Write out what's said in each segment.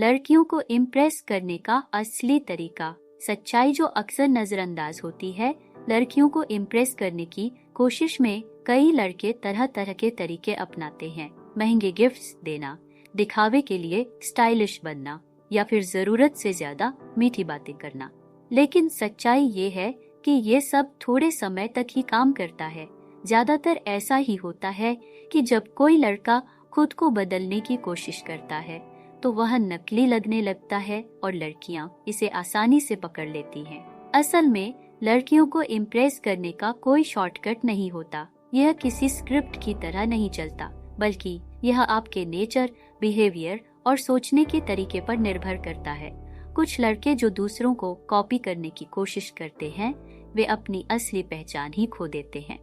लड़कियों को इम्प्रेस करने का असली तरीका। सच्चाई जो अक्सर नजरअंदाज होती है। लड़कियों को इम्प्रेस करने की कोशिश में कई लड़के तरह तरह के तरीके अपनाते हैं। महंगे गिफ्ट्स देना, दिखावे के लिए स्टाइलिश बनना या फिर जरूरत से ज्यादा मीठी बातें करना। लेकिन सच्चाई ये है कि ये सब थोड़े समय तक ही काम करता है। ज्यादातर ऐसा ही होता है कि जब कोई लड़का खुद को बदलने की कोशिश करता है तो वह नकली लगने लगता है और लड़कियां इसे आसानी से पकड़ लेती हैं। असल में लड़कियों को इम्प्रेस करने का कोई शॉर्टकट नहीं होता। यह किसी स्क्रिप्ट की तरह नहीं चलता, बल्कि यह आपके नेचर, बिहेवियर और सोचने के तरीके पर निर्भर करता है। कुछ लड़के जो दूसरों को कॉपी करने की कोशिश करते हैं, वे अपनी असली पहचान ही खो देते हैं।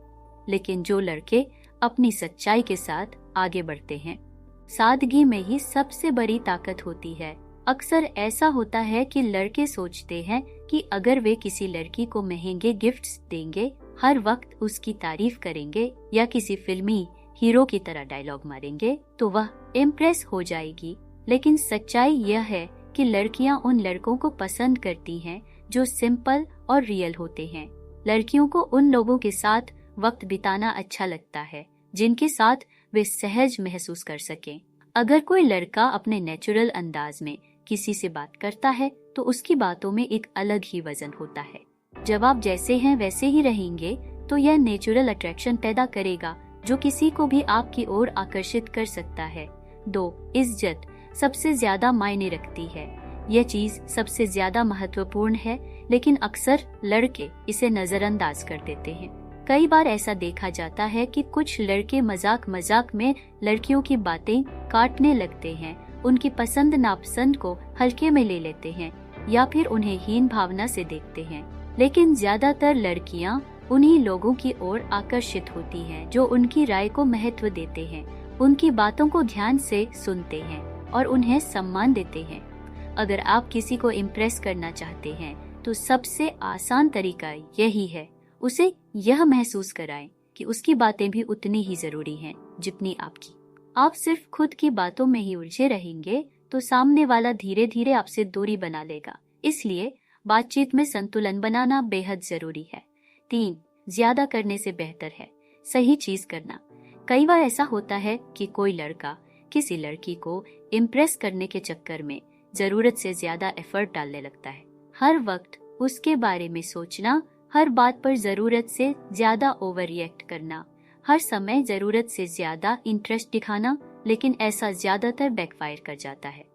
लेकिन जो लड़के अपनी सच्चाई के साथ आगे बढ़ते हैं, सादगी में ही सबसे बड़ी ताकत होती है। अक्सर ऐसा होता है कि लड़के सोचते हैं कि अगर वे किसी लड़की को महंगे गिफ्ट्स देंगे, हर वक्त उसकी तारीफ करेंगे या किसी फिल्मी हीरो की तरह डायलॉग मारेंगे तो वह इम्प्रेस हो जाएगी। लेकिन सच्चाई यह है कि लड़कियां उन लड़कों को पसंद करती हैं जो सिंपल और रियल होते हैं। लड़कियों को उन लोगों के साथ वक्त बिताना अच्छा लगता है जिनके साथ वे सहज महसूस कर सकें। अगर कोई लड़का अपने नेचुरल अंदाज में किसी से बात करता है तो उसकी बातों में एक अलग ही वजन होता है। जब आप जैसे हैं वैसे ही रहेंगे तो यह नेचुरल अट्रैक्शन पैदा करेगा जो किसी को भी आपकी ओर आकर्षित कर सकता है। 2. इज्जत सबसे ज्यादा मायने रखती है। यह चीज सबसे ज्यादा महत्वपूर्ण है, लेकिन अक्सर लड़के इसे नजरअंदाज कर देते हैं। कई बार ऐसा देखा जाता है कि कुछ लड़के मजाक मजाक में लड़कियों की बातें काटने लगते हैं, उनकी पसंद नापसंद को हल्के में ले लेते हैं या फिर उन्हें हीन भावना से देखते हैं। लेकिन ज्यादातर लड़कियां उन्हीं लोगों की ओर आकर्षित होती हैं जो उनकी राय को महत्व देते हैं, उनकी बातों को ध्यान से सुनते हैं और उन्हें सम्मान देते हैं। अगर आप किसी को इम्प्रेस करना चाहते हैं तो सबसे आसान तरीका यही है, उसे यह महसूस कराएं कि उसकी बातें भी उतनी ही जरूरी हैं जितनी आपकी। आप सिर्फ खुद की बातों में ही उलझे रहेंगे तो सामने वाला धीरे धीरे आपसे दूरी बना लेगा। इसलिए बातचीत में संतुलन बनाना बेहद जरूरी है। 3. ज्यादा करने से बेहतर है सही चीज करना। कई बार ऐसा होता है कि कोई लड़का किसी लड़की को इम्प्रेस करने के चक्कर में जरूरत से ज्यादा एफर्ट डालने लगता है। हर वक्त उसके बारे में सोचना, हर बात पर जरूरत से ज्यादा ओवर रिएक्ट करना, हर समय जरूरत से ज्यादा इंटरेस्ट दिखाना। लेकिन ऐसा ज्यादातर बैकफायर कर जाता है।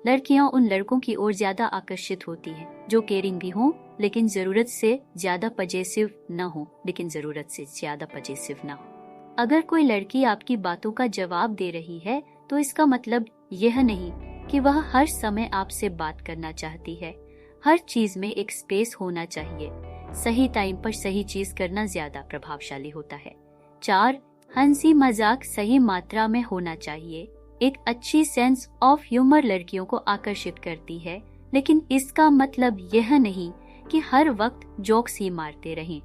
लड़कियां उन लड़कों की ओर ज्यादा आकर्षित होती हैं जो केयरिंग भी हों लेकिन जरूरत से ज्यादा पजेसिव न हो, अगर कोई लड़की आपकी बातों का जवाब दे रही है तो इसका मतलब यह नहीं कि वह हर समय आपसे बात करना चाहती है। हर चीज में एक स्पेस होना चाहिए। सही टाइम पर सही चीज करना ज्यादा प्रभावशाली होता है। 4. हंसी मजाक सही मात्रा में होना चाहिए। एक अच्छी सेंस ऑफ ह्यूमर लड़कियों को आकर्षित करती है, लेकिन इसका मतलब यह नहीं कि हर वक्त जोक्स ही मारते रहें।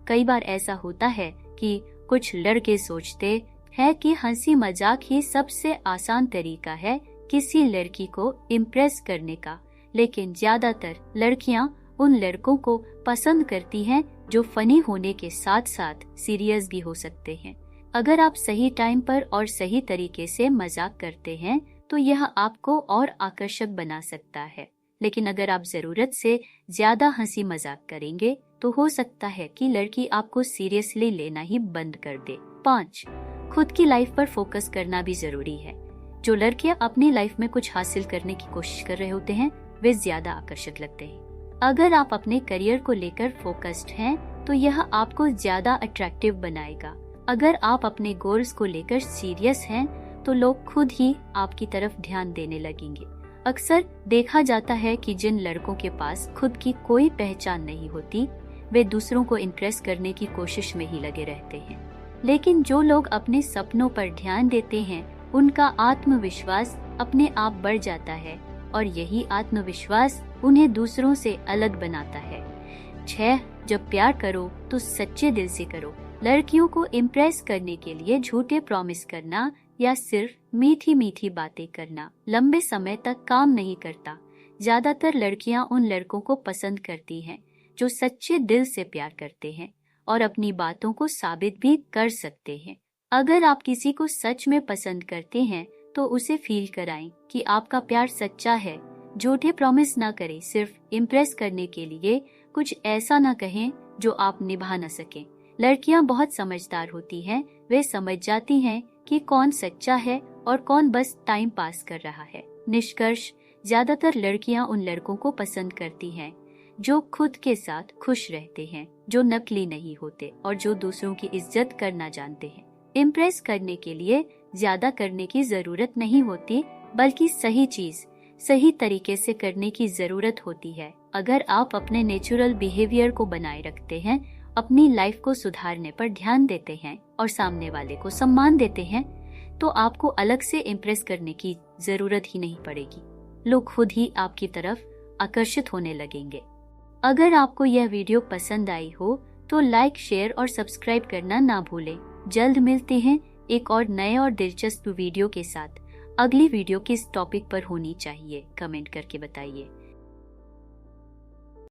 कई बार ऐसा होता है कि कुछ लड़के सोचते हैं कि हंसी मजाक ही सबसे आसान तरीका है किसी लड़की को इम्प्रेस करने का, लेकिन ज्यादातर लड़कियां उन लड़कों को पसंद करती हैं जो फनी होने के साथ साथ सीरियस भी हो सकते हैं। अगर आप सही टाइम पर और सही तरीके से मजाक करते हैं तो यह आपको और आकर्षक बना सकता है, लेकिन अगर आप जरूरत से ज्यादा हंसी मजाक करेंगे तो हो सकता है कि लड़की आपको सीरियसली लेना ही बंद कर दे। 5. खुद की लाइफ पर फोकस करना भी जरूरी है। जो लड़कियां अपनी लाइफ में कुछ हासिल करने की कोशिश कर रहे होते हैं वे ज्यादा आकर्षक लगते हैं। अगर आप अपने करियर को लेकर फोकस्ड हैं तो यह आपको ज्यादा अट्रैक्टिव बनाएगा। अगर आप अपने गोल्स को लेकर सीरियस हैं तो लोग खुद ही आपकी तरफ ध्यान देने लगेंगे। अक्सर देखा जाता है कि जिन लड़कों के पास खुद की कोई पहचान नहीं होती वे दूसरों को इम्प्रेस करने की कोशिश में ही लगे रहते हैं, लेकिन जो लोग अपने सपनों पर ध्यान देते हैं उनका आत्मविश्वास अपने आप बढ़ जाता है और यही आत्मविश्वास उन्हें दूसरों से अलग बनाता है। 6. जब प्यार करो तो सच्चे दिल से करो। लड़कियों को इम्प्रेस करने के लिए झूठे प्रॉमिस करना या सिर्फ मीठी मीठी बातें करना लंबे समय तक काम नहीं करता। ज्यादातर लड़कियां उन लड़कों को पसंद करती हैं जो सच्चे दिल से प्यार करते हैं और अपनी बातों को साबित भी कर सकते हैं। अगर आप किसी को सच में पसंद करते हैं तो उसे फील कराएं कि आपका प्यार सच्चा है। झूठे प्रॉमिस ना करें। सिर्फ इम्प्रेस करने के लिए कुछ ऐसा ना कहें जो आप निभा न सकें। लड़कियां बहुत समझदार होती हैं। वे समझ जाती हैं कि कौन सच्चा है और कौन बस टाइम पास कर रहा है। निष्कर्ष, ज्यादातर लड़कियां उन लड़कों को पसंद करती हैं जो खुद के साथ खुश रहते हैं, जो नकली नहीं होते और जो दूसरों की इज्जत करना जानते हैं। इम्प्रेस करने के लिए ज्यादा करने की जरूरत नहीं होती, बल्कि सही चीज सही तरीके से करने की जरूरत होती है। अगर आप अपने नेचुरल बिहेवियर को बनाए रखते हैं, अपनी लाइफ को सुधारने पर ध्यान देते हैं और सामने वाले को सम्मान देते हैं, तो आपको अलग से इम्प्रेस करने की जरूरत ही नहीं पड़ेगी। लोग खुद ही आपकी तरफ आकर्षित होने लगेंगे। अगर आपको यह वीडियो पसंद आई हो तो लाइक, शेयर और सब्सक्राइब करना ना भूलें। जल्द मिलते हैं एक और नए और दिलचस्प वीडियो के साथ। अगली वीडियो किस टॉपिक पर होनी चाहिए, कमेंट करके बताइए।